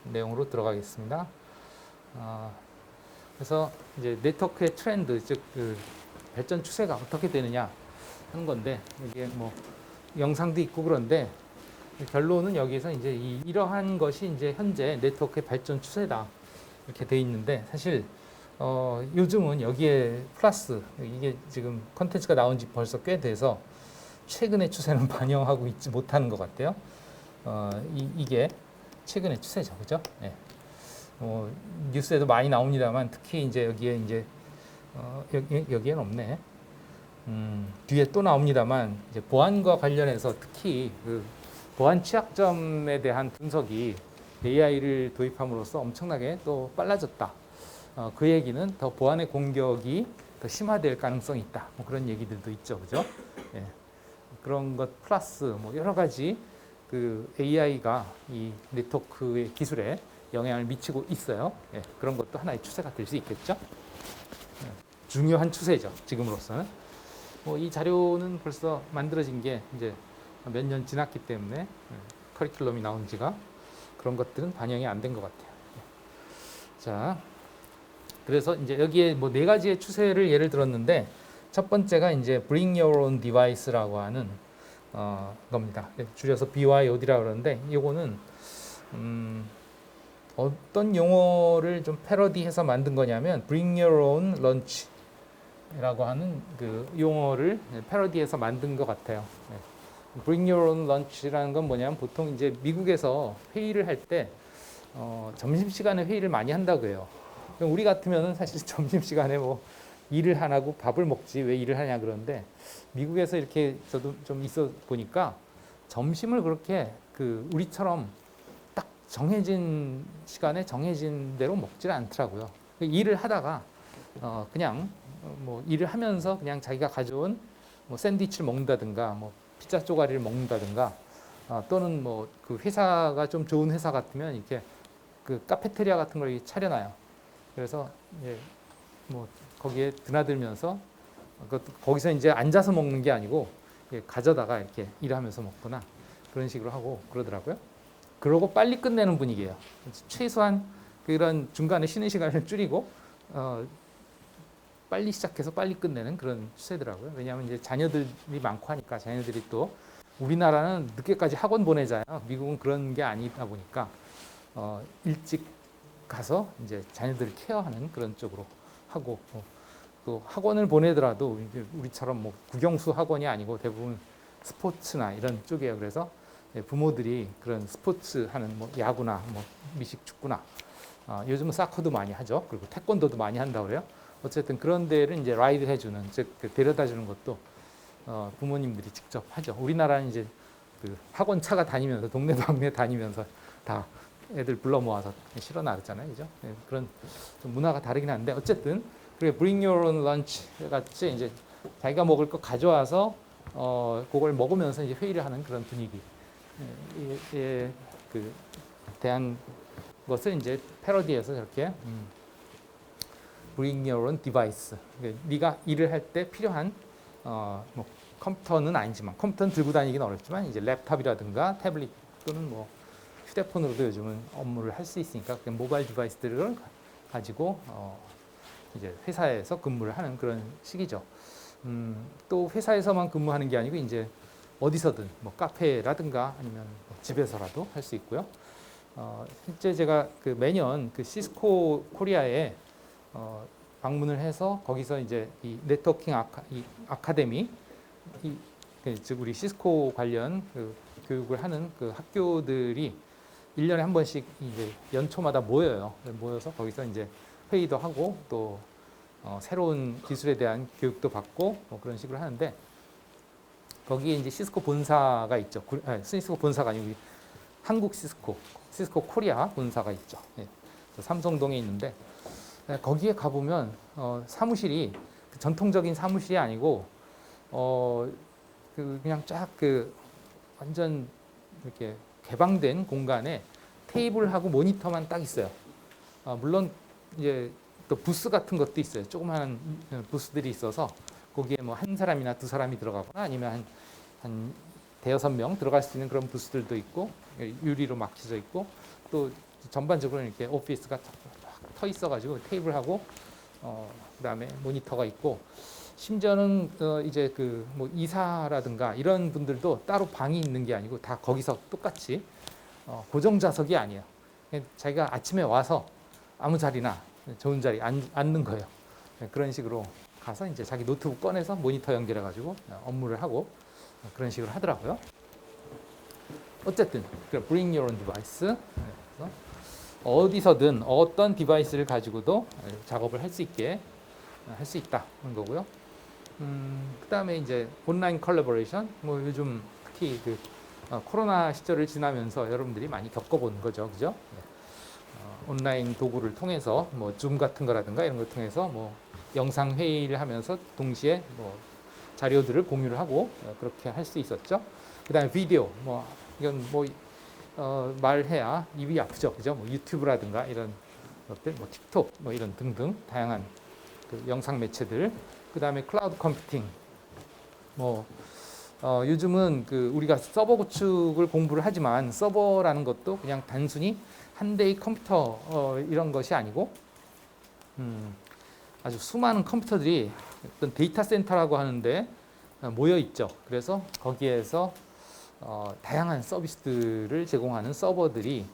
내용으로 들어가겠습니다. 그래서 이제 네트워크의 트렌드, 즉 그 발전 추세가 어떻게 되느냐 하는 건데, 이게 뭐 영상도 있고 그런데 결론은 여기서 이제 이러한 것이 이제 현재 네트워크의 발전 추세다 이렇게 돼 있는데, 사실 요즘은 여기에 플러스, 이게 지금 컨텐츠가 나온 지 벌써 꽤 돼서 최근의 추세는 반영하고 있지 못하는 것 같아요. 이게 최근의 추세죠, 그죠? 네. 뉴스에도 많이 나옵니다만, 특히 이제 여기에 이제 여기엔 없네. 뒤에 또 나옵니다만, 이제 보안과 관련해서 특히 그 보안 취약점에 대한 분석이 AI를 도입함으로써 엄청나게 또 빨라졌다. 그 얘기는 더 보안의 공격이 더 심화될 가능성이 있다. 뭐 그런 얘기들도 있죠, 그죠? 예. 그런 것 플러스 뭐 여러 가지 그 AI가 이 네트워크의 기술에 영향을 미치고 있어요. 예. 그런 것도 하나의 추세가 될 수 있겠죠. 예. 중요한 추세죠, 지금으로서는. 뭐 이 자료는 벌써 만들어진 게 이제 몇 년 지났기 때문에 커리큘럼이 나온 지가 그런 것들은 반영이 안 된 것 같아요. 자, 그래서 이제 여기에 뭐 네 가지의 추세를 예를 들었는데, 첫 번째가 이제 Bring Your Own Device라고 하는 겁니다. 줄여서 BYOD라고 그러는데, 이거는 어떤 용어를 좀 패러디해서 만든 거냐면 Bring Your Own Lunch라고 하는 그 용어를 패러디해서 만든 것 같아요. Bring Your Own Lunch라는 건 뭐냐면, 보통 이제 미국에서 회의를 할 때 점심시간에 회의를 많이 한다고 해요. 우리 같으면은 사실 점심시간에 뭐 일을 안 하고 밥을 먹지 왜 일을 하냐 그러는데, 미국에서 이렇게 저도 좀 있어 보니까 점심을 그렇게 그 우리처럼 딱 정해진 시간에 정해진 대로 먹질 않더라고요. 일을 하다가 그냥 뭐 일을 하면서 그냥 자기가 가져온 뭐 샌드위치를 먹는다든가 뭐 피자 쪼가리를 먹는다든가, 또는 뭐 그 회사가 좀 좋은 회사 같으면 이렇게 그 카페테리아 같은 걸 차려놔요. 그래서 이제 뭐 거기에 드나들면서 거기서 이제 앉아서 먹는 게 아니고 가져다가 이렇게 일하면서 먹거나 그런 식으로 하고 그러더라고요. 그러고 빨리 끝내는 분위기예요. 최소한 그런 중간에 쉬는 시간을 줄이고 빨리 시작해서 빨리 끝내는 그런 추세더라고요. 왜냐하면 이제 자녀들이 많고 하니까. 자녀들이 또 우리나라는 늦게까지 학원 보내잖아요. 미국은 그런 게 아니다 보니까 일찍 가서 이제 자녀들을 케어하는 그런 쪽으로 하고, 또 학원을 보내더라도 우리처럼 뭐 국영수 학원이 아니고 대부분 스포츠나 이런 쪽이에요. 그래서 부모들이 그런 스포츠 하는 뭐 야구나 뭐 미식 축구나, 요즘은 사커도 많이 하죠. 그리고 태권도도 많이 한다고 그래요. 어쨌든 그런 데를 이제 라이드 해주는, 즉 데려다 주는 것도 부모님들이 직접 하죠. 우리나라는 이제 그 학원 차가 다니면서 동네 다니면서 다 애들 불러 모아서 실어 나르잖아요, 그죠? 그런 좀 문화가 다르긴 한데, 어쨌든 그게 Bring Your Own Lunch 같이 이제 자기가 먹을 거 가져와서 그걸 먹으면서 이제 회의를 하는 그런 분위기. 그 대한 것을 이제 패러디해서 저렇게 Bring Your Own Device. 네가 일을 할 때 필요한 뭐 컴퓨터는 아니지만, 컴퓨터는 들고 다니기는 어렵지만 이제 랩탑이라든가 태블릿 또는 뭐 휴대폰으로도 요즘은 업무를 할 수 있으니까 그냥 모바일 디바이스들을 가지고 이제 회사에서 근무를 하는 그런 시기죠. 또 회사에서만 근무하는 게 아니고 이제 어디서든 뭐 카페라든가 아니면 뭐 집에서라도 할 수 있고요. 실제 제가 그 매년 그 시스코 코리아에 방문을 해서 거기서 이제 이 네트워킹 아카데미, 즉 우리 시스코 관련 그 교육을 하는 그 학교들이 1년에 한 번씩 이제 연초마다 모여요. 모여서 거기서 이제 회의도 하고 또 새로운 기술에 대한 교육도 받고 뭐 그런 식으로 하는데, 거기에 이제 시스코 본사가 있죠. 시스코 본사가 아니고 한국 시스코 코리아 본사가 있죠. 예. 삼성동에 있는데, 거기에 가보면 사무실이 그 전통적인 사무실이 아니고 그냥 쫙 그 완전 이렇게 개방된 공간에 테이블하고 모니터만 딱 있어요. 물론 이제 또 부스 같은 것도 있어요. 조그마한 부스들이 있어서 거기에 뭐 한 사람이나 두 사람이 들어가거나 아니면 한 대여섯 명 들어갈 수 있는 그런 부스들도 있고, 유리로 막혀져 있고, 또 전반적으로 이렇게 오피스가 터 있어가지고 테이블하고 그다음에 모니터가 있고 심지어는 이제 그 뭐 이사라든가 이런 분들도 따로 방이 있는 게 아니고 다 거기서 똑같이 고정 좌석이 아니에요. 자기가 아침에 와서 아무 자리나 좋은 자리 앉는 거예요. 그런 식으로 가서 이제 자기 노트북 꺼내서 모니터 연결해가지고 업무를 하고 그런 식으로 하더라고요. 어쨌든 bring your own device. 그래서 어디서든 어떤 디바이스를 가지고도 작업을 할 수 있게 할 수 있다는 거고요. 그다음에 이제 온라인 컬래버레이션. 뭐 요즘 특히 그 코로나 시절을 지나면서 여러분들이 많이 겪어본 거죠, 그죠? 온라인 도구를 통해서 뭐 줌 같은 거라든가 이런 걸 통해서 뭐 영상 회의를 하면서 동시에 뭐 자료들을 공유를 하고 그렇게 할 수 있었죠. 그다음에 비디오. 뭐 이건 뭐 말해야 입이 아프죠, 그죠? 뭐 유튜브라든가 이런 것들, 뭐 틱톡, 뭐 이런 등등 다양한 그 영상 매체들. 그다음에 클라우드 컴퓨팅. 뭐 요즘은 그 우리가 서버 구축을 공부를 하지만 서버라는 것도 그냥 단순히 한 대의 컴퓨터 이런 것이 아니고 아주 수많은 컴퓨터들이 어떤 데이터 센터라고 하는데 모여 있죠. 그래서 거기에서 다양한 서비스들을 제공하는 서버들이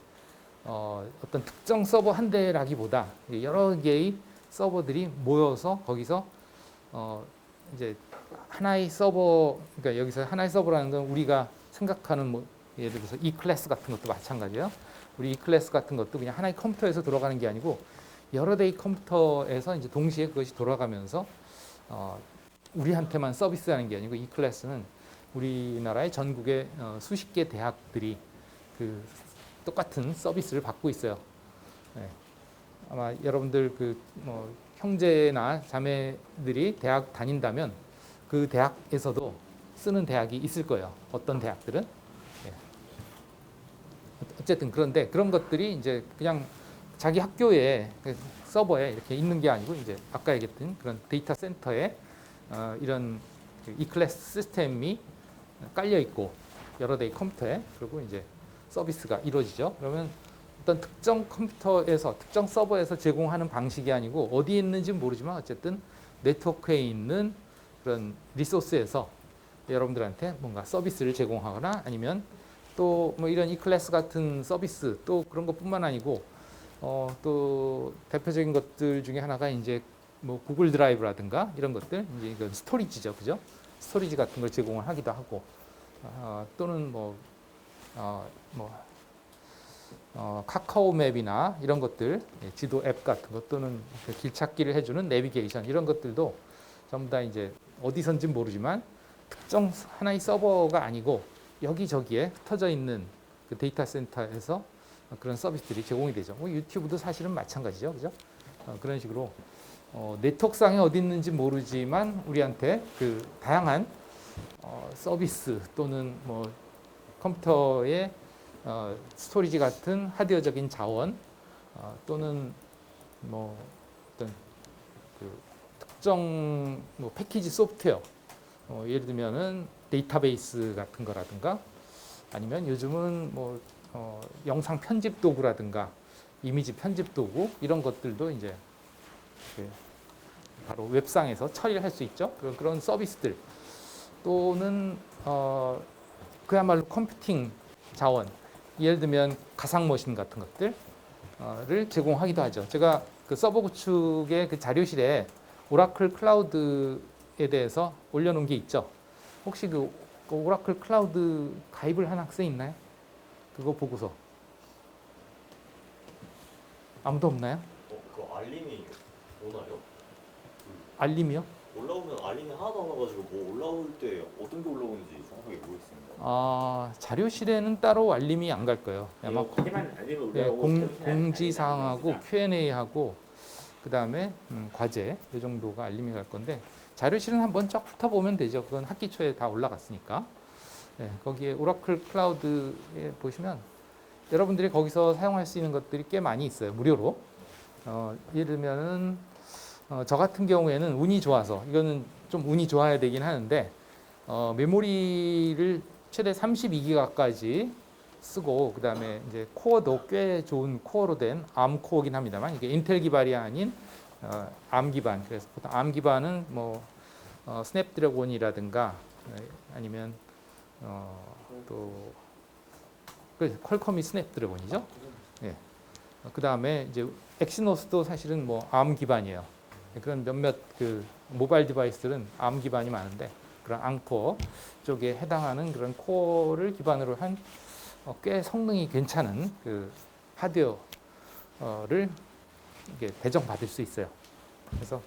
어떤 특정 서버 한 대라기보다 여러 개의 서버들이 모여서 거기서 이제 하나의 서버, 그러니까 여기서 하나의 서버라는 건 우리가 생각하는 뭐 예를 들어서 E 클래스 같은 것도 마찬가지예요. 우리 E 클래스 같은 것도 그냥 하나의 컴퓨터에서 돌아가는 게 아니고 여러 대의 컴퓨터에서 이제 동시에 그것이 돌아가면서 우리한테만 서비스하는 게 아니고 E 클래스는 우리나라의 전국의 수십 개 대학들이 그 똑같은 서비스를 받고 있어요. 네. 아마 여러분들 그 뭐 형제나 자매들이 대학 다닌다면 그 대학에서도 쓰는 대학이 있을 거예요. 어떤 대학들은. 네. 어쨌든 그런데 그런 것들이 이제 그냥 자기 학교에 서버에 이렇게 있는 게 아니고 이제 아까 얘기했던 그런 데이터 센터에 이런 E클래스 시스템이 깔려 있고 여러 대의 컴퓨터에 그리고 이제 서비스가 이루어지죠. 그러면 어떤 특정 컴퓨터에서 특정 서버에서 제공하는 방식이 아니고 어디에 있는지는 모르지만 어쨌든 네트워크에 있는 그런 리소스에서 여러분들한테 뭔가 서비스를 제공하거나 아니면 또 뭐 이런 E클래스 같은 서비스 또 그런 것뿐만 아니고 또 대표적인 것들 중에 하나가 이제 뭐 구글 드라이브라든가 이런 것들 이제 이건 스토리지죠, 그죠? 스토리지 같은 걸 제공을 하기도 하고 또는 카카오 맵이나 이런 것들 지도 앱 같은 것 또는 길 찾기를 해주는 내비게이션 이런 것들도 전부 다 이제 어디선지 모르지만 특정 하나의 서버가 아니고 여기저기에 흩어져 있는 그 데이터 센터에서 그런 서비스들이 제공이 되죠. 유튜브도 사실은 마찬가지죠, 그죠? 그런 식으로 네트워크상에 어디 있는지 모르지만 우리한테 그 다양한 서비스 또는 뭐 컴퓨터의 스토리지 같은 하드웨어적인 자원 또는 뭐 어떤 그 특정 뭐 패키지 소프트웨어 예를 들면은 데이터베이스 같은 거라든가 아니면 요즘은 뭐 영상 편집 도구라든가 이미지 편집 도구 이런 것들도 이제 바로 웹상에서 처리를 할 수 있죠. 그런 서비스들 또는 그야말로 컴퓨팅 자원 예를 들면 가상머신 같은 것들을 제공하기도 하죠. 제가 그 서버 구축의 그 자료실에 오라클 클라우드에 대해서 올려놓은 게 있죠. 혹시 그 오라클 클라우드 가입을 한 학생 있나요? 그거 보고서 아무도 없나요? 그 알림이 오나요? 알림이요? 올라오면 알림이 하나도 안 와가지고 뭐 올라올 때 어떤 게 올라오는지 정확하게 모르겠습니다. 자료실에는 따로 알림이 안 갈 거예요. 아마 거기만 알림을 예, 올라오고 공지사항하고 Q&A하고 그 다음에 과제 이 정도가 알림이 갈 건데 자료실은 한번 쫙 훑어보면 되죠. 그건 학기 초에 다 올라갔으니까. 예, 거기에 오라클 클라우드에 보시면 여러분들이 거기서 사용할 수 있는 것들이 꽤 많이 있어요. 무료로. 예를 들면은 저 같은 경우에는 운이 좋아서 이거는 좀 운이 좋아야 되긴 하는데 메모리를 최대 32기가까지 쓰고 그다음에 이제 코어도 꽤 좋은 코어로 된 ARM 코어긴 합니다만 이게 인텔 기반이 아닌 ARM 기반. 그래서 보통 ARM 기반은 뭐 스냅드래곤이라든가 아니면 또 퀄컴이 스냅드래곤이죠. 예. 그다음에 이제 엑시노스도 사실은 뭐 ARM 기반이에요. 그런 몇몇 그 모바일 디바이스들은 ARM 기반이 많은데 그런 ARM 코어 쪽에 해당하는 그런 코어를 기반으로 한 꽤 성능이 괜찮은 그 하드웨어를 이게 배정받을 수 있어요. 그래서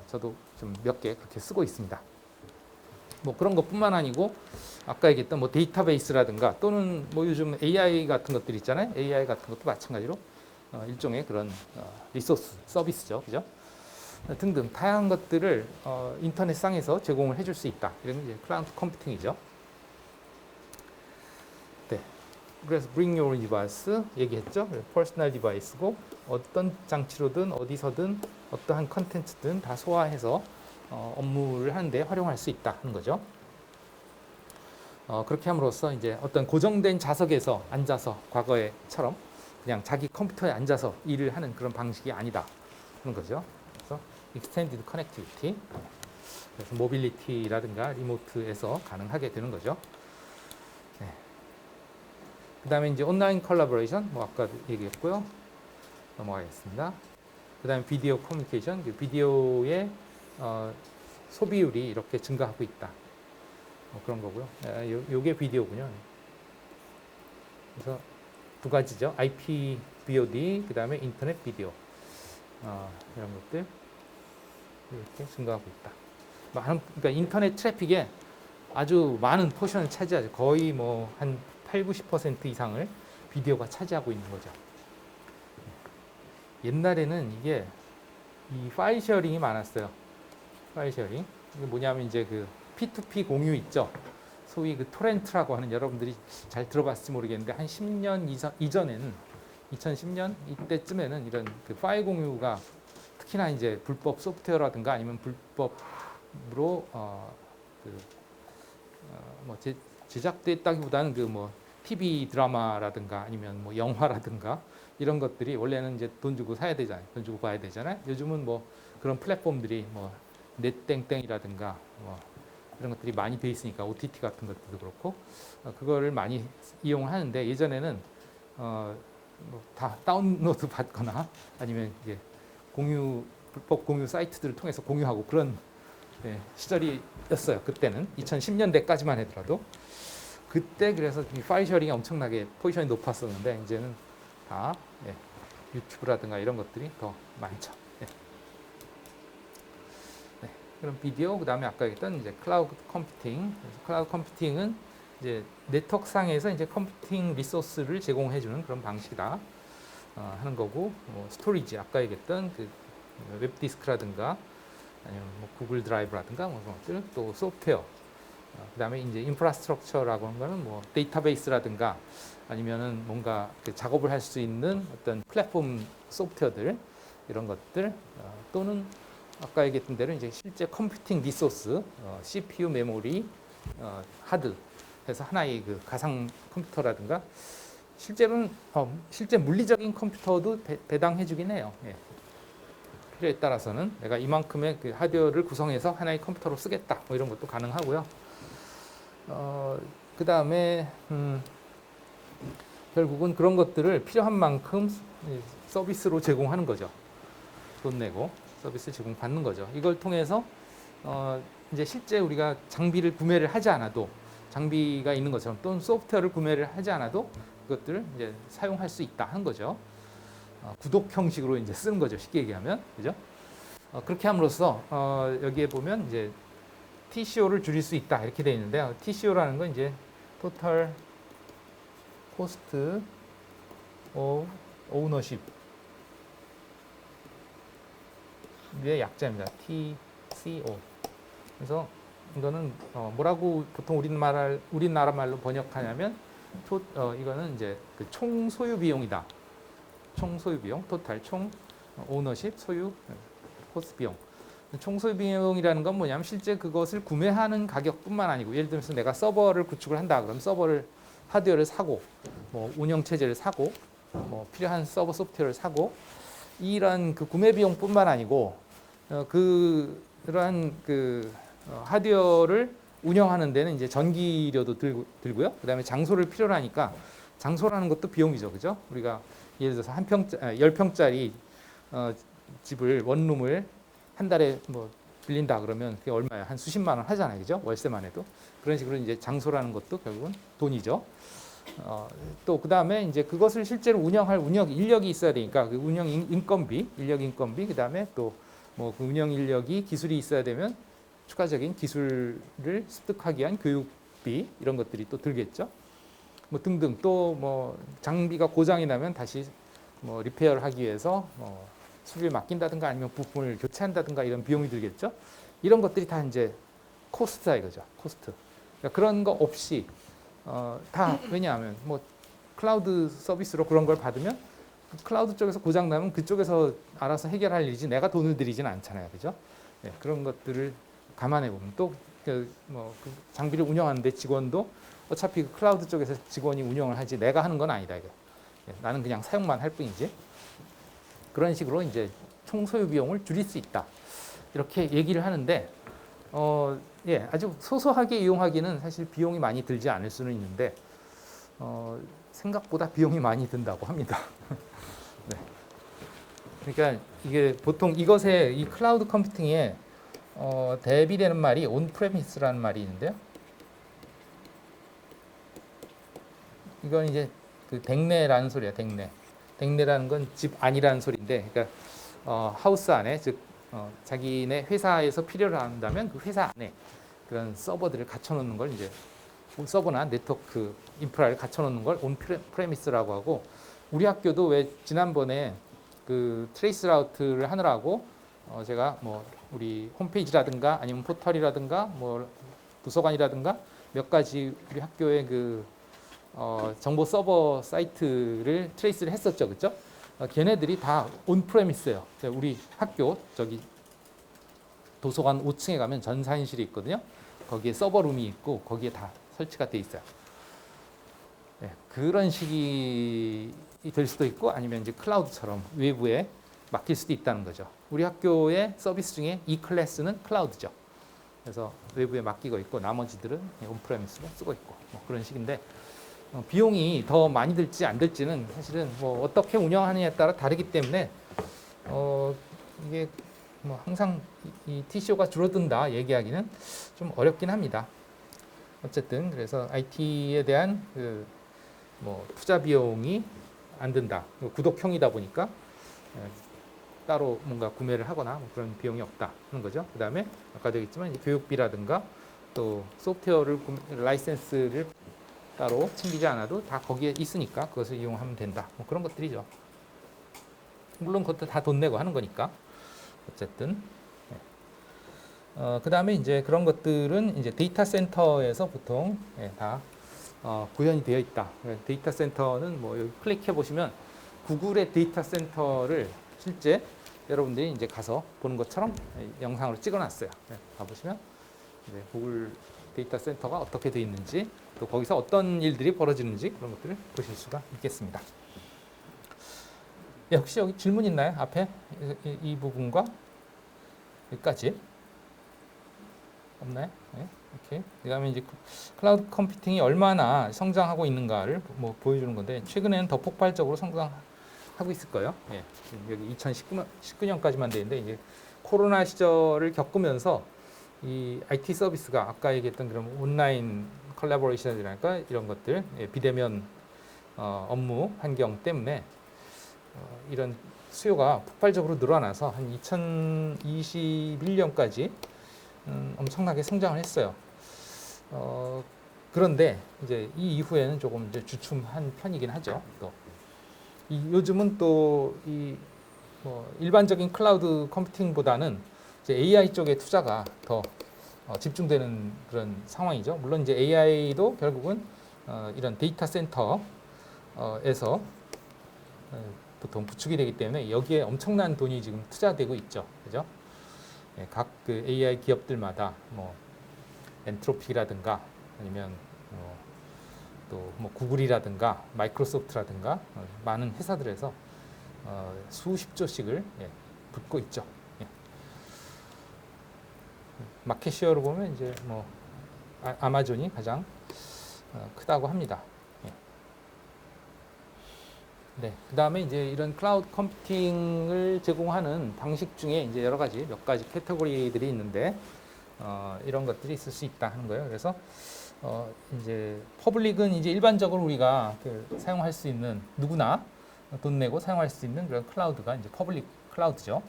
저도 좀 몇 개 그렇게 쓰고 있습니다. 뭐 그런 것뿐만 아니고 아까 얘기했던 뭐 데이터베이스라든가 또는 뭐 요즘 AI 같은 것들 있잖아요. AI 같은 것도 마찬가지로 일종의 그런 리소스 서비스죠, 그죠? 등등 다양한 것들을 인터넷상에서 제공을 해줄 수 있다. 이런 이제 클라우드 컴퓨팅이죠. 네. 그래서 Bring Your Device 얘기했죠. 퍼스널 디바이스고 어떤 장치로든 어디서든 어떠한 컨텐츠든 다 소화해서 업무를 하는데 활용할 수 있다 하는 거죠. 그렇게 함으로써 이제 어떤 고정된 좌석에서 앉아서 과거에처럼 그냥 자기 컴퓨터에 앉아서 일을 하는 그런 방식이 아니다 하는 거죠. 그래서 Extended Connectivity, 그래서 모빌리티라든가 리모트에서 가능하게 되는 거죠. 네. 그다음에 이제 온라인 컬래버레이션, 뭐 아까 얘기했고요. 넘어가겠습니다. 그다음에 비디오 커뮤니케이션, 비디오의 소비율이 이렇게 증가하고 있다. 그런 거고요. 요게 비디오군요. 그래서 두 가지죠. IP VOD, 그다음에 인터넷 비디오. 이런 것들 이렇게 증가하고 있다. 그러니까 인터넷 트래픽에 아주 많은 포션을 차지하죠. 거의 뭐 한 80-90% 이상을 비디오가 차지하고 있는 거죠. 옛날에는 이게 이 파일 쉐어링이 많았어요. 파일 쉐어링. 이게 뭐냐면 이제 그 P2P 공유 있죠. 소위 그 토렌트라고 하는, 여러분들이 잘 들어봤을지 모르겠는데 한 10년 이전에는 2010년 이때쯤에는 이런 그 파일 공유가 특히나 이제 불법 소프트웨어라든가 아니면 불법으로 뭐 제작됐다기보다는 그 뭐 TV 드라마라든가 아니면 뭐 영화라든가 이런 것들이 원래는 이제 돈 주고 사야 되잖아요. 돈 주고 봐야 되잖아요. 요즘은 뭐 그런 플랫폼들이 뭐 넷땡땡이라든가 뭐 이런 것들이 많이 돼 있으니까 OTT 같은 것들도 그렇고 그거를 많이 이용하는데, 예전에는 뭐 다 다운로드 받거나 아니면 이제 불법 공유 사이트들을 통해서 공유하고 그런 시절이었어요. 그때는 2010년대까지만 하더라도 그때 그래서 이 파일 쉐어링이 엄청나게 포지션이 높았었는데 이제는 다 유튜브라든가 이런 것들이 더 많죠. 그럼 비디오, 그다음에 아까 얘기했던 이제 클라우드 컴퓨팅. 클라우드 컴퓨팅은 이제 네트워크상에서 이제 컴퓨팅 리소스를 제공해주는 그런 방식이다 하는 거고, 스토리지 아까 얘기했던 그 웹디스크라든가 아니면 뭐 구글 드라이브라든가 뭐 그런 것들, 또 소프트웨어, 그다음에 이제 인프라스트럭처라고 하는 거는 뭐 데이터베이스라든가 아니면은 뭔가 그 작업을 할 수 있는 어떤 플랫폼 소프트웨어들, 이런 것들, 또는 아까 얘기했던 대로 이제 실제 컴퓨팅 리소스, CPU, 메모리, 하드 해서 하나의 그 가상 컴퓨터라든가, 실제로는 실제 물리적인 컴퓨터도 배당해주긴 해요. 필요에 따라서는 내가 이만큼의 그 하드웨어를 구성해서 하나의 컴퓨터로 쓰겠다, 뭐 이런 것도 가능하고요. 그 다음에 결국은 그런 것들을 필요한 만큼 서비스로 제공하는 거죠. 돈 내고 서비스 제공받는 거죠. 이걸 통해서 이제 실제 우리가 장비를 구매를 하지 않아도, 장비가 있는 것처럼 또는 소프트웨어를 구매를 하지 않아도 그것들을 이제 사용할 수 있다 하는 거죠. 구독 형식으로 이제 쓰는 거죠. 쉽게 얘기하면, 그죠? 그렇게 함으로써 여기에 보면 이제 TCO를 줄일 수 있다 이렇게 되어 있는데요. TCO라는 건 이제 Total Cost of Ownership 의 약자입니다. TCO. 그래서 이거는 뭐라고 보통 우리나라 말로 번역하냐면 이거는 이제 그 총 소유 비용이다. 총 소유 비용, 토탈 총 오너십, 소유, 코스트 비용. 총 소유 비용이라는 건 뭐냐면 실제 그것을 구매하는 가격뿐만 아니고, 예를 들면서 내가 서버를 구축을 한다 그러면 서버를 하드웨어를 사고, 뭐 운영 체제를 사고, 뭐 필요한 서버 소프트웨어를 사고, 이런 그 구매 비용뿐만 아니고 그러한 하드웨어를 운영하는 데는 이제 전기료도 들고요. 그다음에 장소를 필요로 하니까 장소라는 것도 비용이죠, 그죠? 우리가 예를 들어서 10평짜리 집을 원룸을 한 달에 뭐 빌린다 그러면 그게 얼마야? 한 수십만 원 하잖아요, 그죠? 월세만 해도. 그런 식으로 이제 장소라는 것도 결국은 돈이죠. 또 그다음에 이제 그것을 실제로 운영할 운영 인력이 있어야 되니까 그 운영 인건비, 인력 인건비, 그다음에 또 뭐 그 운영 인력이 기술이 있어야 되면 추가적인 기술을 습득하기 위한 교육비 이런 것들이 또 들겠죠. 뭐 등등 또 뭐 장비가 고장이 나면 다시 뭐 리페어를 하기 위해서 뭐 수리를 맡긴다든가 아니면 부품을 교체한다든가 이런 비용이 들겠죠. 이런 것들이 다 이제 코스트다 이거죠. 코스트. 그러니까 그런 거 없이 다 왜냐하면 뭐 클라우드 서비스로 그런 걸 받으면 클라우드 쪽에서 고장 나면 그쪽에서 알아서 해결할 일이지 내가 돈을 들이지는 않잖아요, 그죠? 네, 그런 것들을 감안해 보면 또 그 장비를 운영하는데 직원도 어차피 그 클라우드 쪽에서 직원이 운영을 하지 내가 하는 건 아니다 이거. 네, 나는 그냥 사용만 할 뿐이지. 그런 식으로 이제 총 소요 비용을 줄일 수 있다. 이렇게 얘기를 하는데 예, 아주 소소하게 이용하기는 사실 비용이 많이 들지 않을 수는 있는데 생각보다 비용이 많이 든다고 합니다. 네. 그러니까 이게 보통 이것에 이 클라우드 컴퓨팅에 대비되는 말이 온프레미스라는 말이 있는데요. 이건 이제 그 댁내라는 소리야, 댁내. 댁내라는 건 집 안이라는 소리인데, 그러니까 하우스 안에 즉 자기네 회사에서 필요로 한다면 그 회사 안에 그런 서버들을 갖춰놓는 걸 이제 서버나 네트워크 인프라를 갖춰놓는 걸 온프레미스라고 하고, 우리 학교도 왜 지난번에 그 트레이스 라우트를 하느라고 제가 뭐 우리 홈페이지라든가 아니면 포털이라든가 뭐 도서관이라든가 몇 가지 우리 학교의 그 정보 서버 사이트를 트레이스를 했었죠, 그렇죠? 걔네들이 다 온프레미스예요. 우리 학교 저기 도서관 5층에 가면 전산실이 있거든요. 거기에 서버룸이 있고 거기에 다 설치가 돼 있어요. 네, 그런 식이 될 수도 있고 아니면 이제 클라우드처럼 외부에 맡길 수도 있다는 거죠. 우리 학교의 서비스 중에 이 클래스는 클라우드죠. 그래서 외부에 맡기고 있고 나머지들은 온프레미스로 쓰고 있고 뭐 그런 식인데 비용이 더 많이 들지 안 들지는 사실은 뭐 어떻게 운영하느냐에 따라 다르기 때문에 이게 뭐 항상 이 TCO가 줄어든다 얘기하기는 좀 어렵긴 합니다. 어쨌든 그래서 IT에 대한 그 뭐 투자 비용이 안 든다. 구독형이다 보니까 따로 뭔가 구매를 하거나 뭐 그런 비용이 없다 하는 거죠. 그 다음에 아까도 얘기했지만 교육비라든가 또 소프트웨어를 라이센스를 따로 챙기지 않아도 다 거기에 있으니까 그것을 이용하면 된다. 뭐 그런 것들이죠. 물론 그것도 다 돈 내고 하는 거니까. 어쨌든. 그 다음에 이제 그런 것들은 이제 데이터 센터에서 보통 다 구현이 되어 있다. 데이터 센터는 뭐 여기 클릭해 보시면 구글의 데이터 센터를 실제 여러분들이 이제 가서 보는 것처럼 영상으로 찍어 놨어요. 가보시면 이제 구글 데이터 센터가 어떻게 되어 있는지 또 거기서 어떤 일들이 벌어지는지 그런 것들을 보실 수가 있겠습니다. 혹시 여기 질문 있나요? 앞에 이 부분과 여기까지 없나요? 네, 이렇게. 그다음에 이제 클라우드 컴퓨팅이 얼마나 성장하고 있는가를 뭐 보여주는 건데 최근에는 더 폭발적으로 성장하고 있을 거예요. 예, 여기 2019년까지만 되는데 이제 코로나 시절을 겪으면서 이 IT 서비스가 아까 얘기했던 그런 온라인 컬래버레이션이랄까 이런 것들 비대면 업무 환경 때문에 이런 수요가 폭발적으로 늘어나서 한 2021년까지 엄청나게 성장을 했어요. 그런데 이제 이 이후에는 조금 이제 주춤한 편이긴 하죠. 또 요즘은 또 이 뭐 일반적인 클라우드 컴퓨팅보다는 이제 AI 쪽에 투자가 더 집중되는 그런 상황이죠. 물론 이제 AI도 결국은 이런 데이터 센터에서 보통 구축이 되기 때문에 여기에 엄청난 돈이 지금 투자되고 있죠. 그죠? 각 그 AI 기업들마다 뭐 엔트로피라든가 아니면 또 뭐 구글이라든가 마이크로소프트라든가 많은 회사들에서 수십 조씩을 붓고 있죠. 예. 마켓 쉐어로 보면 이제 뭐 아마존이 가장 크다고 합니다. 예. 네, 그 다음에 이제 이런 클라우드 컴퓨팅을 제공하는 방식 중에 이제 여러 가지 몇 가지 카테고리들이 있는데 이런 것들이 있을 수 있다 하는 거예요. 그래서 이제 퍼블릭은 이제 일반적으로 우리가 사용할 수 있는 누구나 돈 내고 사용할 수 있는 그런 클라우드가 이제 퍼블릭 클라우드죠.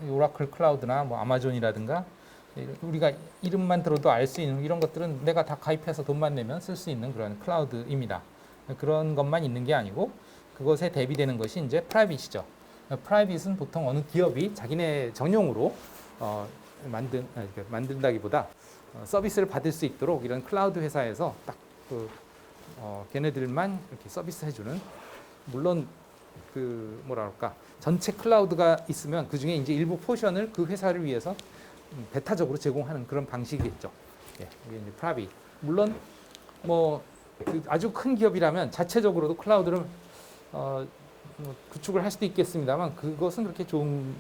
오라클 클라우드나 뭐 아마존이라든가 우리가 이름만 들어도 알 수 있는 이런 것들은 내가 다 가입해서 돈만 내면 쓸 수 있는 그런 클라우드입니다. 그런 것만 있는 게 아니고 그것에 대비되는 것이 이제 프라이빗이죠. 프라이빗은 보통 어느 기업이 자기네 전용으로 만든다기보다 서비스를 받을 수 있도록 이런 클라우드 회사에서 딱 걔네들만 이렇게 서비스 해주는, 물론 그 뭐랄까 전체 클라우드가 있으면 그 중에 이제 일부 포션을 그 회사를 위해서 배타적으로 제공하는 그런 방식이겠죠. 예, 이게 이제 프라이빗. 물론 뭐 아주 큰 기업이라면 자체적으로도 클라우드를 뭐 구축을 할 수도 있겠습니다만 그것은 그렇게 좋은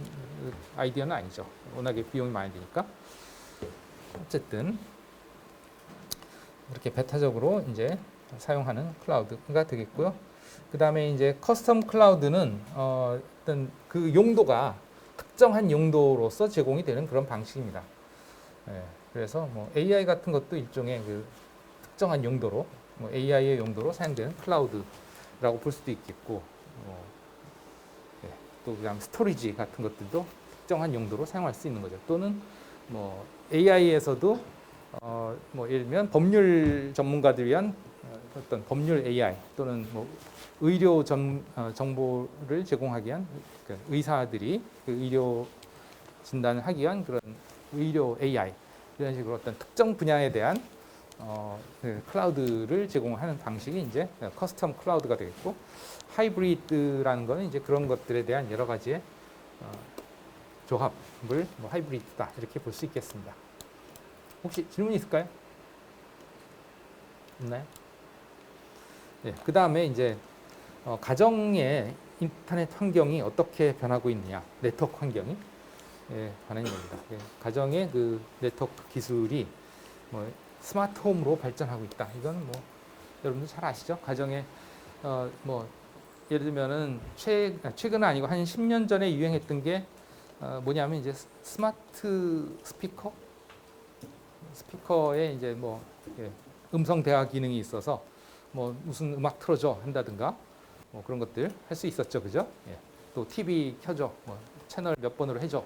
아이디어는 아니죠. 워낙에 비용이 많이 드니까. 어쨌든 이렇게 배타적으로 이제 사용하는 클라우드가 되겠고요. 그 다음에 이제 커스텀 클라우드는 어떤 그 용도가 특정한 용도로서 제공이 되는 그런 방식입니다. 예, 그래서 뭐 AI 같은 것도 일종의 그 특정한 용도로, 뭐 AI의 용도로 사용되는 클라우드라고 볼 수도 있겠고, 예, 또 그다음 스토리지 같은 것들도 특정한 용도로 사용할 수 있는 거죠. 또는 뭐 AI에서도 뭐 예를 들면 법률 전문가들 위한 어떤 법률 AI 또는 뭐 의료 정보를 제공하기 위한 의사들이 그 의료 진단을 하기 위한 그런 의료 AI 이런 식으로 어떤 특정 분야에 대한 그 클라우드를 제공하는 방식이 이제 커스텀 클라우드가 되겠고, 하이브리드라는 거는 이제 그런 것들에 대한 여러 가지의 조합을 뭐 하이브리드다 이렇게 볼 수 있겠습니다. 혹시 질문 있을까요? 있나요? 네, 그 다음에 이제 가정의 인터넷 환경이 어떻게 변하고 있느냐, 네트워크 환경이 관한 겁니다. 가정의 그 네트워크 기술이 뭐 스마트 홈으로 발전하고 있다. 이건 뭐 여러분들 잘 아시죠? 가정에 뭐 예를 들면은 최근은 아니고 한 10년 전에 유행했던 게 뭐냐면 이제 스마트 스피커에 이제 뭐 음성 대화 기능이 있어서 뭐 무슨 음악 틀어줘 한다든가 뭐 그런 것들 할 수 있었죠, 그죠? 예. 또 TV 켜줘, 뭐 채널 몇 번으로 해줘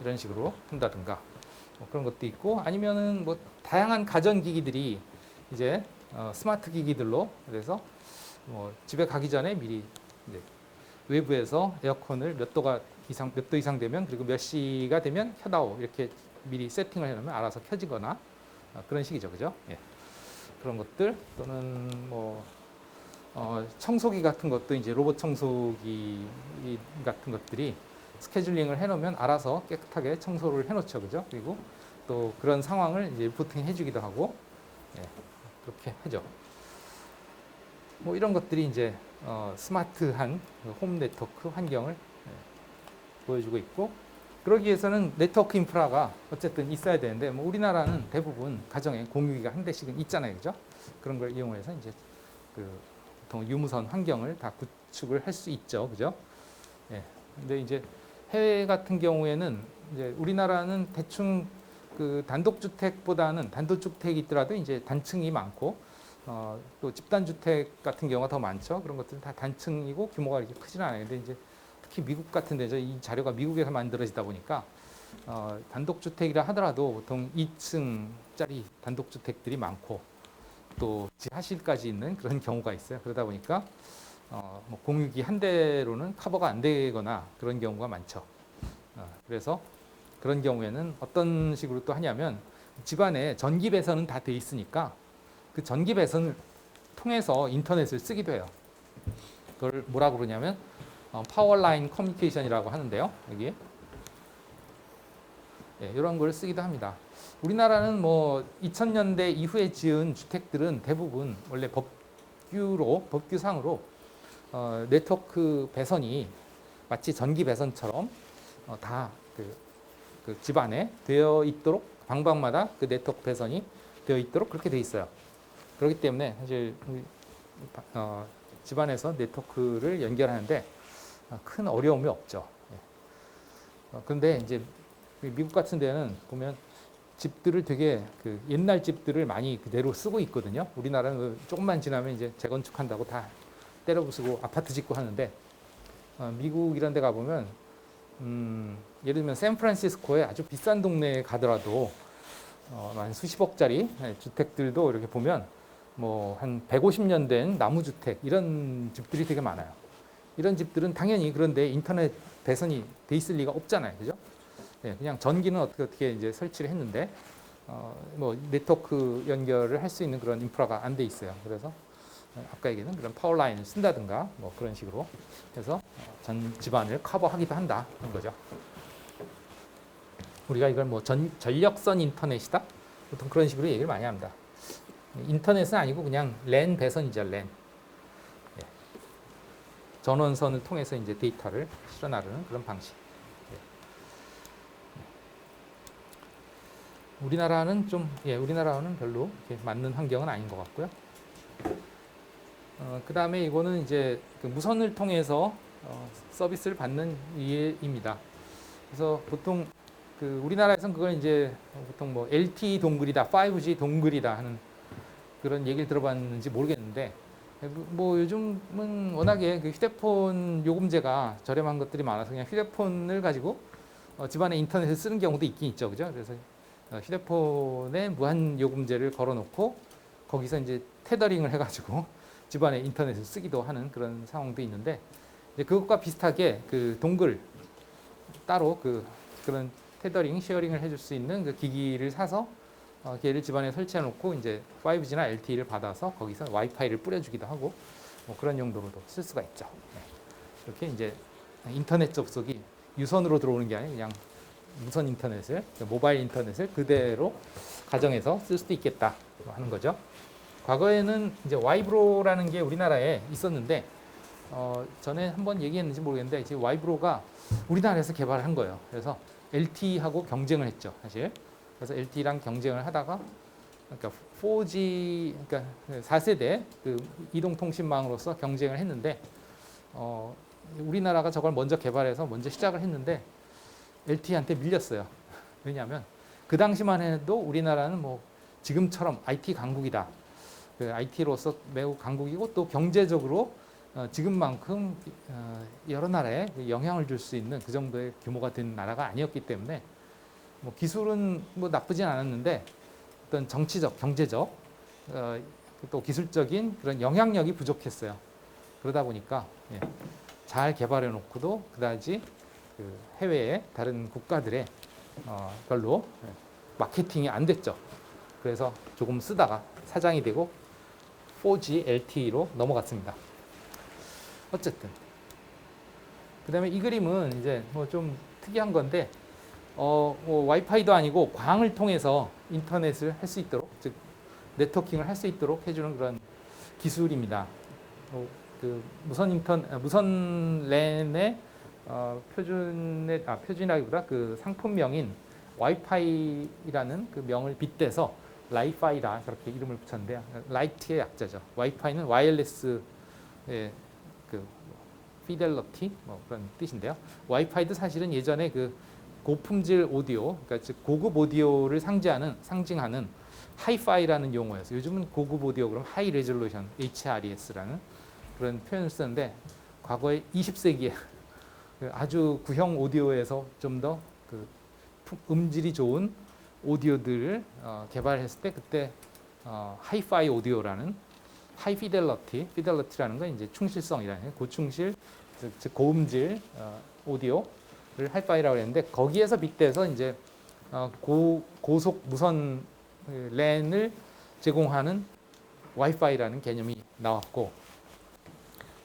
이런 식으로 한다든가 뭐 그런 것도 있고, 아니면은 뭐 다양한 가전 기기들이 이제 스마트 기기들로, 그래서 뭐 집에 가기 전에 미리 이제 외부에서 에어컨을 몇 도 이상 되면, 그리고 몇 시가 되면 켜다오 이렇게 미리 세팅을 해놓으면 알아서 켜지거나 그런 식이죠, 그죠? 예. 그런 것들, 또는 뭐 청소기 같은 것도 이제 로봇 청소기 같은 것들이 스케줄링을 해놓으면 알아서 깨끗하게 청소를 해놓죠, 그죠? 그리고 또 그런 상황을 이제 리포팅 해주기도 하고, 예, 그렇게 하죠. 뭐 이런 것들이 이제 스마트한 홈 네트워크 환경을 보여주고 있고, 그러기 위해서는 네트워크 인프라가 어쨌든 있어야 되는데, 뭐 우리나라는 대부분 가정에 공유기가 한 대씩은 있잖아요, 그죠? 그런 걸 이용해서 이제 그 보통 유무선 환경을 다 구축을 할 수 있죠, 그죠? 예. 근데 이제 해외 같은 경우에는 이제 우리나라는 대충 그 단독주택보다는, 단독주택이 있더라도 이제 단층이 많고 또 집단주택 같은 경우가 더 많죠. 그런 것들은 다 단층이고 규모가 이렇게 크지는 않아요. 근데 이제 특히 미국 같은 데서 이 자료가 미국에서 만들어지다 보니까 단독주택이라 하더라도 보통 2층짜리 단독주택들이 많고 또 지하실까지 있는 그런 경우가 있어요. 그러다 보니까 뭐 공유기 한 대로는 커버가 안 되거나 그런 경우가 많죠. 그래서 그런 경우에는 어떤 식으로 또 하냐면, 집안에 전기 배선은 다 돼 있으니까 그 전기 배선을 통해서 인터넷을 쓰기도 해요. 그걸 뭐라고 그러냐면 파워라인 커뮤니케이션이라고 하는데요. 여기 이런 걸 쓰기도 합니다. 우리나라는 뭐 2000년대 이후에 지은 주택들은 대부분 원래 법규상으로 네트워크 배선이 마치 전기 배선처럼 그 집안에 되어 있도록 방방마다 그 네트워크 배선이 되어 있도록 그렇게 돼 있어요. 그렇기 때문에 사실 집안에서 네트워크를 연결하는데 큰 어려움이 없죠. 그런데 이제 미국 같은 데는 보면 집들을 되게 그 옛날 집들을 많이 그대로 쓰고 있거든요. 우리나라는 그 조금만 지나면 이제 재건축한다고 다 때려 부수고 아파트 짓고 하는데 미국 이런 데 가보면 예를 들면 샌프란시스코에 아주 비싼 동네에 가더라도 한 수십억짜리 주택들도 이렇게 보면 뭐 한 150년 된 나무 주택 이런 집들이 되게 많아요. 이런 집들은 당연히 그런데 인터넷 배선이 돼 있을 리가 없잖아요, 그죠? 네, 그냥 전기는 어떻게 이제 설치를 했는데 뭐 네트워크 연결을 할 수 있는 그런 인프라가 안 돼 있어요. 그래서 아까 얘기는 그런 파워라인을 쓴다든가 뭐 그런 식으로 해서 전 집안을 커버하기도 한다 그런 거죠. 우리가 이걸 뭐 전력선 인터넷이다 보통 그런 식으로 얘기를 많이 합니다. 인터넷은 아니고 그냥 랜 배선이죠, 랜. 예. 전원선을 통해서 이제 데이터를 실어 나르는 그런 방식. 예. 우리나라는 우리나라는 별로 이렇게 맞는 환경은 아닌 것 같고요. 그 다음에 이거는 이제 그 무선을 통해서 서비스를 받는 이해입니다. 그래서 보통 그 우리나라에서는 그걸 이제 보통 뭐 LTE 동글이다, 5G 동글이다 하는 그런 얘기를 들어봤는지 모르겠는데 뭐 요즘은 워낙에 그 휴대폰 요금제가 저렴한 것들이 많아서 그냥 휴대폰을 가지고 집안에 인터넷을 쓰는 경우도 있긴 있죠, 그죠? 그래서 휴대폰에 무한 요금제를 걸어놓고 거기서 이제 테더링을 해가지고 집안에 인터넷을 쓰기도 하는 그런 상황도 있는데 이제 그것과 비슷하게 그 동글 따로 그런 테더링, 쉐어링을 해줄 수 있는 그 기기를 사서 걔를 집안에 설치해 놓고 이제 5G나 LTE를 받아서 거기서 와이파이를 뿌려주기도 하고 뭐 그런 용도로도 쓸 수가 있죠. 네. 이렇게 이제 인터넷 접속이 유선으로 들어오는 게 아니라 그냥 무선 인터넷을, 모바일 인터넷을 그대로 가정에서 쓸 수도 있겠다 하는 거죠. 과거에는 이제 와이브로라는 게 우리나라에 있었는데 전에 한번 얘기했는지 모르겠는데 지금 와이브로가 우리나라에서 개발을 한 거예요. 그래서 LTE하고 경쟁을 했죠, 사실. 그래서 LTE랑 경쟁을 하다가 그러니까 4G 그러니까 4세대 그 이동통신망으로서 경쟁을 했는데 우리나라가 저걸 먼저 개발해서 먼저 시작을 했는데 LTE한테 밀렸어요. 왜냐하면 그 당시만 해도 우리나라는 뭐 지금처럼 IT 강국이다. 그 IT로서 매우 강국이고 또 경제적으로 지금만큼 여러 나라에 영향을 줄 수 있는 그 정도의 규모가 된 나라가 아니었기 때문에 뭐 기술은 뭐 나쁘진 않았는데 어떤 정치적, 경제적 또 기술적인 그런 영향력이 부족했어요. 그러다 보니까 잘 개발해 놓고도 그다지 그 해외의 다른 국가들의 별로 마케팅이 안 됐죠. 그래서 조금 쓰다가 사장이 되고 4G LTE로 넘어갔습니다. 어쨌든 그다음에 이 그림은 이제 뭐 좀 특이한 건데 뭐 와이파이도 아니고 광을 통해서 인터넷을 할 수 있도록 즉 네트워킹을 할 수 있도록 해주는 그런 기술입니다. 그 무선 랜의 표준이라기보다 그 상품명인 와이파이라는 그 명을 빗대서 라이파이라 그렇게 이름을 붙였는데요. 라이트의 약자죠. 와이파이는 와이어리스의 그 피델러티 뭐 그런 뜻인데요. 와이파이도 사실은 예전에 그 고품질 오디오, 그러니까 즉 고급 오디오를 상징하는 하이파이라는 용어였어요. 요즘은 고급 오디오 그럼 하이 레졸루션 HRES라는 그런 표현을 쓰는데 과거에 20세기에 아주 구형 오디오에서 좀 더 그 음질이 좋은 오디오들을 개발했을 때 그때 하이파이 오디오라는 하이 피델러티라는 건 이제 충실성이라는 고충실 즉 고음질 오디오를 하이파이라고 했는데 거기에서 빗대서 이제 고속 무선 랜을 제공하는 와이파이라는 개념이 나왔고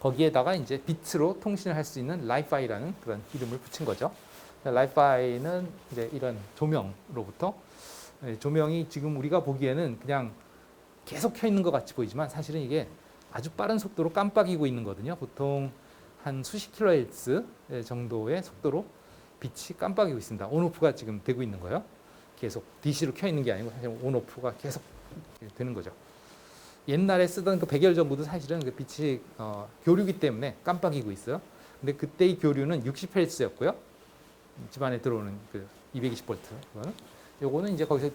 거기에다가 이제 비트로 통신을 할 수 있는 라이파이라는 그런 이름을 붙인 거죠. 라이파이는 이제 이런 조명으로부터 조명이 지금 우리가 보기에는 그냥 계속 켜 있는 것 같이 보이지만 사실은 이게 아주 빠른 속도로 깜빡이고 있는 거거든요. 보통 한 수십 킬로헤르츠 정도의 속도로 빛이 깜빡이고 있습니다. 온오프가 지금 되고 있는 거예요. 계속 DC로 켜 있는 게 아니고 사실 온오프가 계속 되는 거죠. 옛날에 쓰던 그 백열 전구도 사실은 그 빛이 교류기 때문에 깜빡이고 있어요. 근데 그때의 교류는 60Hz였고요. 집안에 들어오는 그 220V. 요거는 이제 거기서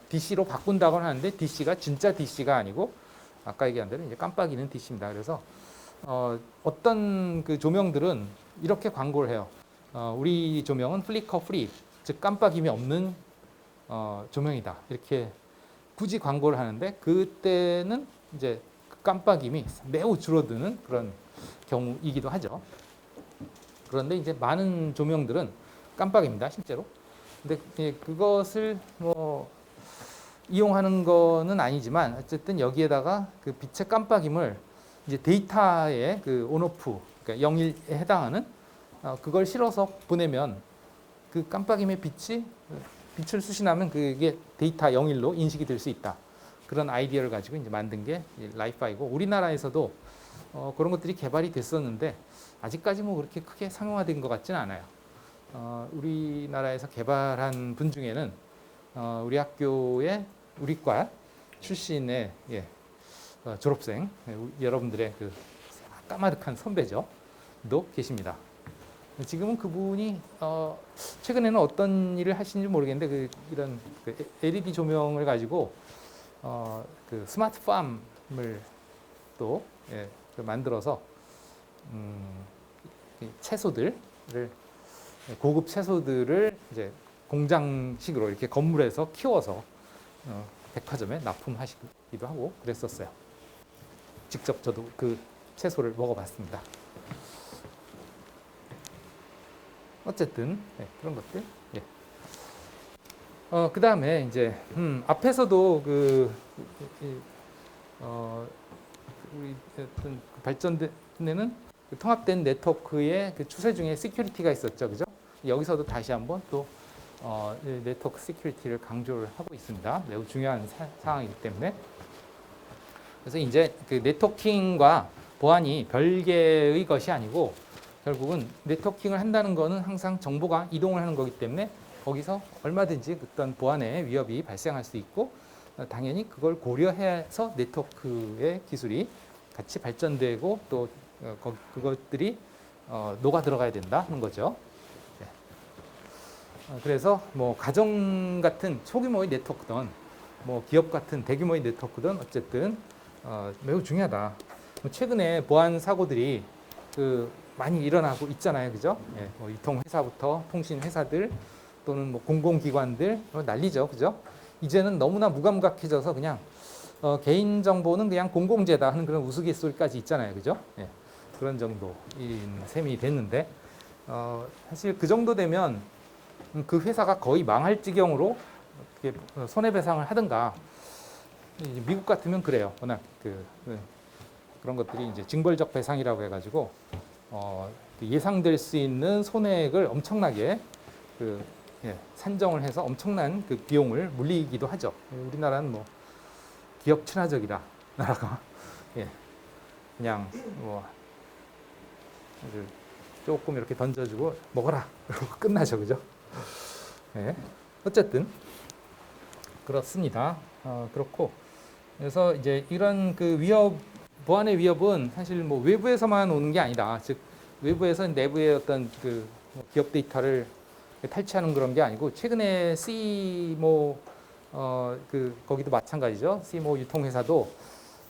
DC로 바꾼다고는 하는데 DC가 진짜 DC가 아니고 아까 얘기한 대로 이제 깜빡이는 DC입니다. 그래서 어떤 그 조명들은 이렇게 광고를 해요. 우리 조명은 플리커 프리, 즉 깜빡임이 없는 조명이다. 이렇게 굳이 광고를 하는데 그때는 이제 그 깜빡임이 매우 줄어드는 그런 경우이기도 하죠. 그런데 이제 많은 조명들은 깜빡입니다, 실제로. 근데 그것을 뭐 이용하는 거는 아니지만 어쨌든 여기에다가 그 빛의 깜빡임을 이제 데이터의 그 온오프, 그러니까 0일에 해당하는 그걸 실어서 보내면 그 깜빡임의 빛을 수신하면 그게 데이터 0일로 인식이 될 수 있다. 그런 아이디어를 가지고 이제 만든 게 라이파이고 우리나라에서도 그런 것들이 개발이 됐었는데 아직까지 뭐 그렇게 크게 상용화된 것 같지는 않아요. 우리나라에서 개발한 분 중에는 우리 학교의 우리과 출신의 졸업생 여러분들의 그 까마득한 선배죠. 도 계십니다. 지금은 그분이 최근에는 어떤 일을 하시는지 모르겠는데 이런 LED 조명을 가지고 그 스마트 팜을 또 만들어서 채소들을 고급 채소들을 이제 공장식으로 이렇게 건물에서 키워서 백화점에 납품하시기도 하고 그랬었어요. 직접 저도 그 채소를 먹어봤습니다. 어쨌든 그런 것들. 그 다음에 이제 앞에서도 우리 어떤 발전되는 통합된 네트워크의 그 추세 중에 시큐리티가 있었죠, 그죠? 여기서도 다시 한번 또 네트워크 시큐리티를 강조를 하고 있습니다. 매우 중요한 사항이기 때문에. 그래서 이제 그 네트워킹과 보안이 별개의 것이 아니고 결국은 네트워킹을 한다는 것은 항상 정보가 이동을 하는 거기 때문에 거기서 얼마든지 어떤 보안의 위협이 발생할 수 있고 당연히 그걸 고려해서 네트워크의 기술이 같이 발전되고 또 그것들이 녹아 들어가야 된다는 거죠. 그래서 뭐 가정 같은 소규모의 네트워크든 뭐 기업 같은 대규모의 네트워크든 어쨌든 매우 중요하다. 최근에 보안 사고들이 많이 일어나고 있잖아요, 그죠? 뭐 유통 회사부터 통신 회사들 또는 뭐 공공기관들 난리죠, 그죠? 이제는 너무나 무감각해져서 그냥 개인 정보는 그냥 공공재다 하는 그런 우스갯소리까지 있잖아요, 그죠? 그런 정도인 셈이 됐는데 사실 그 정도 되면 그 회사가 거의 망할 지경으로 손해배상을 하든가 미국 같으면 그래요. 워낙 그런 것들이 이제 징벌적 배상이라고 해가지고 예상될 수 있는 손해액을 엄청나게 산정을 해서 엄청난 그 비용을 물리기도 하죠. 우리나라는 뭐 기업 친화적이라 나라가 그냥 뭐 조금 이렇게 던져주고 먹어라 그러고 끝나죠, 그죠? 어쨌든 그렇습니다. 그렇고 그래서 이제 이런 그 보안의 위협은 사실 뭐 외부에서만 오는 게 아니다. 즉 외부에서 내부의 어떤 그 기업 데이터를 탈취하는 그런 게 아니고 최근에 CMO 거기도 마찬가지죠. CMO 유통회사도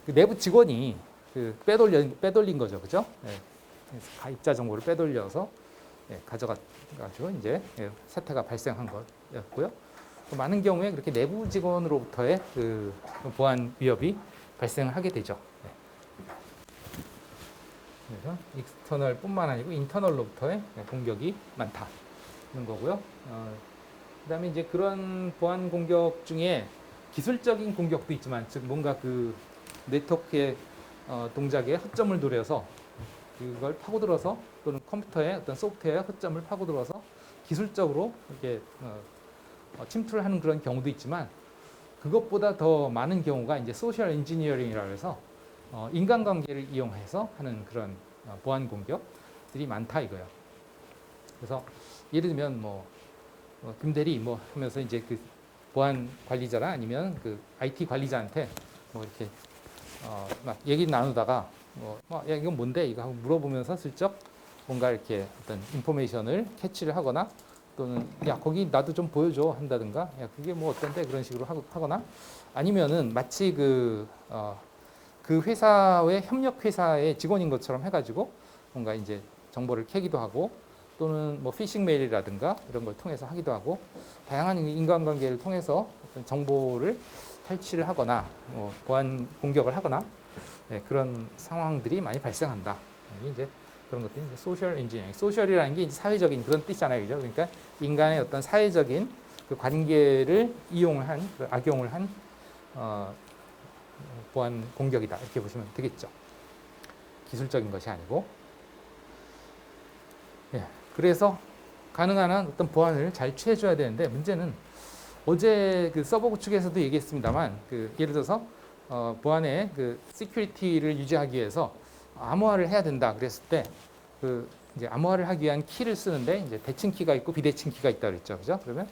그 내부 직원이 빼돌린 거죠, 그죠? 가입자 정보를 빼돌려서 가져가지고 이제 사태가 발생한 거였고요. 많은 경우에 그렇게 내부 직원으로부터의 그 보안 위협이 발생을 하게 되죠. 그래서 익스터널뿐만 아니고 인터널로부터의 공격이 많다는 거고요. 그다음에 이제 그런 보안 공격 중에 기술적인 공격도 있지만, 즉 뭔가 그 네트워크의 동작에 허점을 노려서 그걸 파고들어서 또는 컴퓨터의 어떤 소프트웨어의 허점을 파고들어서 기술적으로 이렇게 침투를 하는 그런 경우도 있지만 그것보다 더 많은 경우가 이제 소셜 엔지니어링이라고 해서 인간관계를 이용해서 하는 그런 보안 공격들이 많다 이거예요. 그래서 예를 들면 김대리 하면서 이제 그 보안 관리자나 아니면 그 IT 관리자한테 이렇게 막 얘기 나누다가 야 이건 뭔데 이거 하고 물어보면서 슬쩍 뭔가 이렇게 어떤 인포메이션을 캐치를 하거나 또는 야 거기 나도 좀 보여줘 한다든가 야 그게 어떤데 그런 식으로 하거나 아니면은 마치 그 회사의 협력 회사의 직원인 것처럼 해가지고 뭔가 이제 정보를 캐기도 하고 또는 피싱 메일이라든가 이런 걸 통해서 하기도 하고 다양한 인간관계를 통해서 어떤 정보를 탈취를 하거나 보안 공격을 하거나 그런 상황들이 많이 발생한다. 이제 그런 것들이 이제 소셜 엔지니어링. 소셜이라는 게 이제 사회적인 그런 뜻이잖아요, 그죠? 그러니까 인간의 어떤 사회적인 그 관계를 이용한 악용을 한 보안 공격이다 이렇게 보시면 되겠죠. 기술적인 것이 아니고. 그래서 가능한 한 어떤 보안을 잘 취해줘야 되는데 문제는 어제 그 서버 구축에서도 얘기했습니다만 예를 들어서 보안의 그 시큐리티를 유지하기 위해서 암호화를 해야 된다 그랬을 때 이제 암호화를 하기 위한 키를 쓰는데 이제 대칭 키가 있고 비대칭 키가 있다 그랬죠, 그죠? 그러면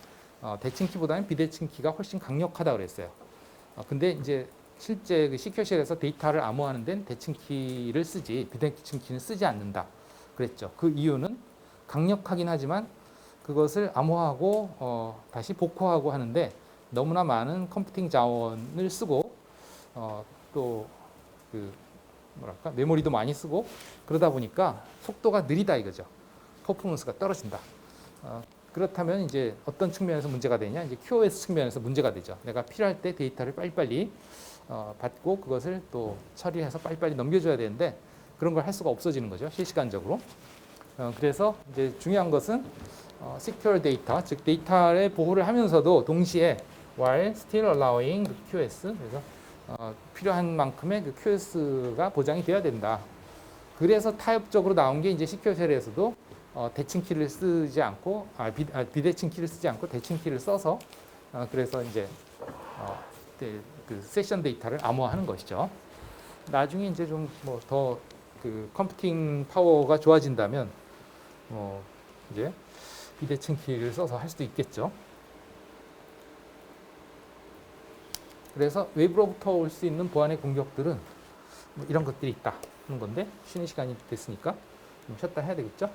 대칭 키보다는 비대칭 키가 훨씬 강력하다 그랬어요. 근데 이제 실제 그 시큐어실에서 데이터를 암호화하는 데는 대칭 키를 쓰지 비대칭 키는 쓰지 않는다 그랬죠. 그 이유는 강력하긴 하지만 그것을 암호화하고 다시 복호하고 하는데 너무나 많은 컴퓨팅 자원을 쓰고 또 메모리도 많이 쓰고 그러다 보니까 속도가 느리다 이거죠. 퍼포먼스가 떨어진다. 그렇다면 이제 어떤 측면에서 문제가 되냐? 이제 QoS 측면에서 문제가 되죠. 내가 필요할 때 데이터를 빨리빨리 받고 그것을 또 처리해서 빨리빨리 넘겨줘야 되는데 그런 걸 할 수가 없어지는 거죠. 실시간적으로. 그래서 이제 중요한 것은 secure data, 즉 데이터의 보호를 하면서도 동시에 while still allowing the QoS, 그래서 필요한 만큼의 그 QoS가 보장이 되어야 된다. 그래서 타협적으로 나온 게 이제 시큐어셀에서도 대칭 키를 쓰지 않고 비대칭 키를 쓰지 않고 대칭 키를 써서 그래서 이제 그 세션 데이터를 암호화하는 것이죠. 나중에 이제 좀 더 그 컴퓨팅 파워가 좋아진다면 이제 비대칭 키를 써서 할 수도 있겠죠. 그래서 외부로부터 올 수 있는 보안의 공격들은 이런 것들이 있다 하는 건데 쉬는 시간이 됐으니까 좀 쉬었다 해야 되겠죠.